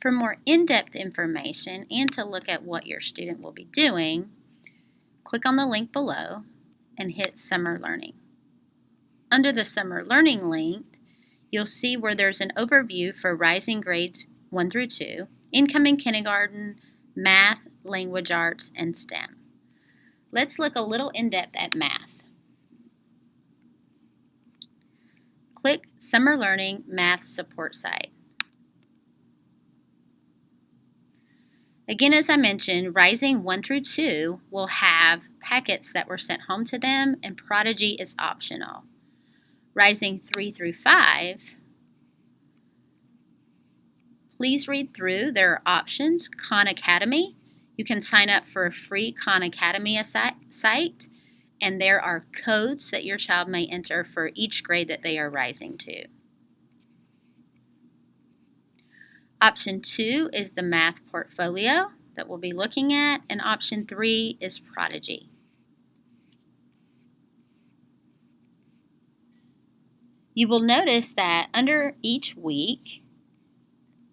For more in-depth information and to look at what your student will be doing, click on the link below and hit Summer Learning. Under the Summer Learning link, you'll see where there's an overview for rising grades 1 through 2, incoming kindergarten, math, language arts, and STEM. Let's look a little in-depth at math. Click Summer Learning Math Support Site. Again, as I mentioned, Rising 1 through 2 will have packets that were sent home to them, and Prodigy is optional. Rising 3 through 5, please read through. There are options. Khan Academy. You can sign up for a free Khan Academy site, and there are codes that your child may enter for each grade that they are rising to. Option 2 is the math portfolio that we'll be looking at, and option 3 is Prodigy. You will notice that under each week,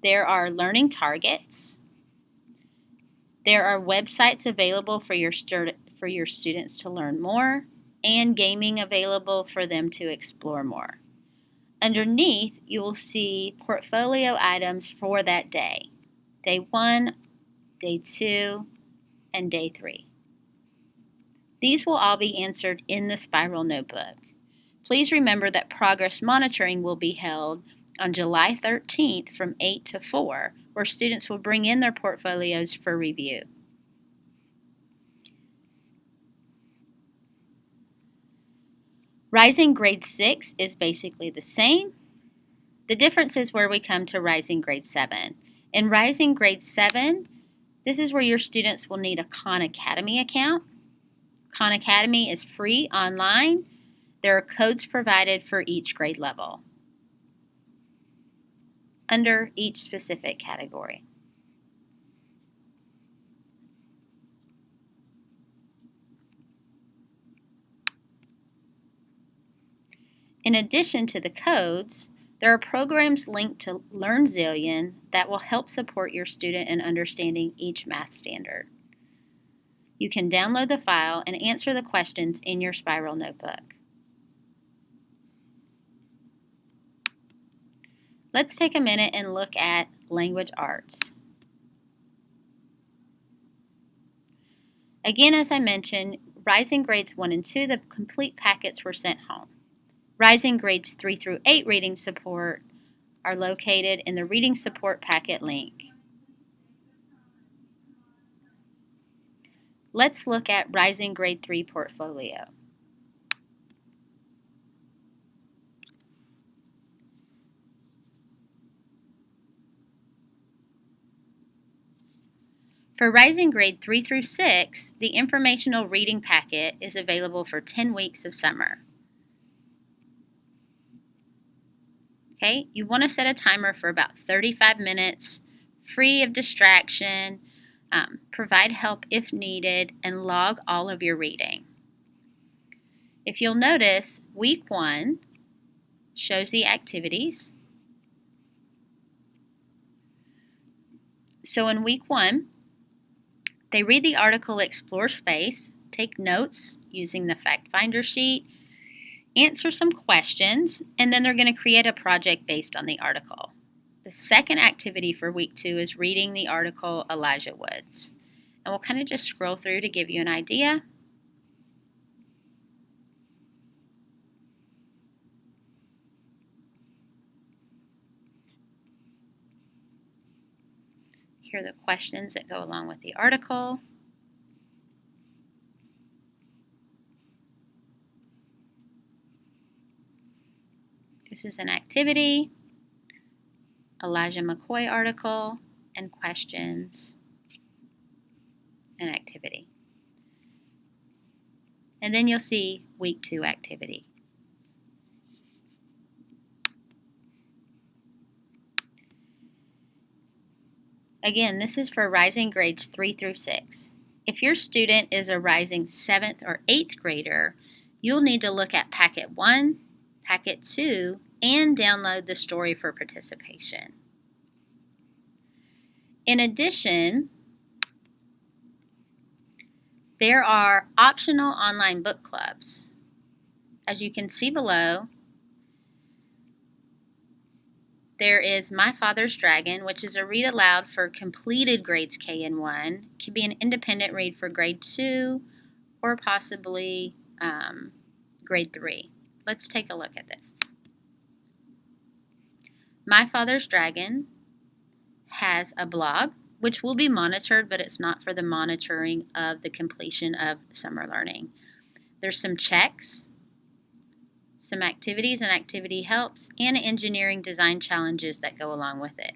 there are learning targets. There are websites available for your students to learn more, and gaming available for them to explore more. Underneath, you will see portfolio items for that day. Day 1, Day 2, and Day 3. These will all be answered in the Spiral Notebook. Please remember that progress monitoring will be held on July 13th from 8 to 4, where students will bring in their portfolios for review. Rising grade 6 is basically the same. The difference is where we come to Rising grade 7. In Rising grade 7, this is where your students will need a Khan Academy account. Khan Academy is free online. There are codes provided for each grade level under each specific category. In addition to the codes, there are programs linked to LearnZillion that will help support your student in understanding each math standard. You can download the file and answer the questions in your Spiral Notebook. Let's take a minute and look at language arts. Again, as I mentioned, Rising grades 1 and 2, the complete packets were sent home. Rising grades 3 through 8 reading support are located in the reading support packet link. Let's look at Rising grade 3 portfolio. For Rising grade 3 through 6, the informational reading packet is available for 10 weeks of summer. Okay, you want to set a timer for about 35 minutes, free of distraction, provide help if needed, and log all of your reading. If you'll notice, week 1 shows the activities. So in week 1, they read the article Explore Space, take notes using the Fact Finder sheet, answer some questions, and then they're going to create a project based on the article. The second activity for week 2 is reading the article Elijah Woods. And we'll kind of just scroll through to give you an idea. Here are the questions that go along with the article. This is an activity, Elijah McCoy article, and questions and activity. And then you'll see week 2 activity. Again, this is for Rising grades 3 through 6. If your student is a Rising 7th or 8th grader, you'll need to look at Packet 1, Packet 2, and download the story for participation. In addition, there are optional online book clubs. As you can see below, there is My Father's Dragon, which is a read aloud for completed grades K and 1. It can be an independent read for grade 2 or possibly grade 3. Let's take a look at this. My Father's Dragon has a blog, which will be monitored, but it's not for the monitoring of the completion of summer learning. There's some checks, some activities and activity helps, and engineering design challenges that go along with it.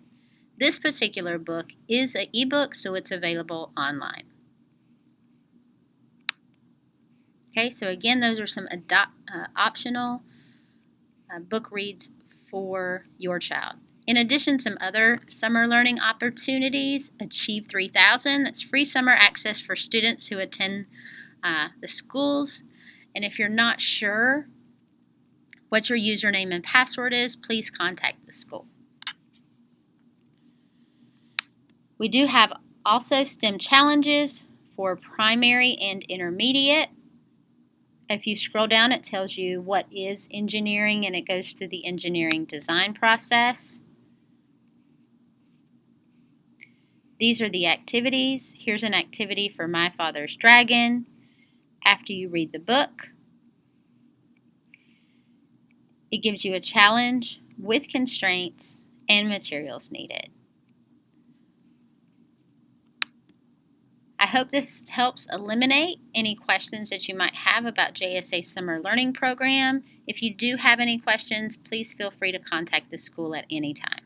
This particular book is an ebook, so it's available online. Okay, so again, those are some optional book reads for your child. In addition, some other summer learning opportunities. Achieve 3000, that's free summer access for students who attend the schools. And if you're not sure what your username and password is, please contact the school. We do have also STEM challenges for primary and intermediate. If you scroll down, it tells you what is engineering, and it goes through the engineering design process. These are the activities. Here's an activity for My Father's Dragon. After you read the book, it gives you a challenge with constraints and materials needed. I hope this helps eliminate any questions that you might have about JSA Summer Learning Program. If you do have any questions, please feel free to contact the school at any time.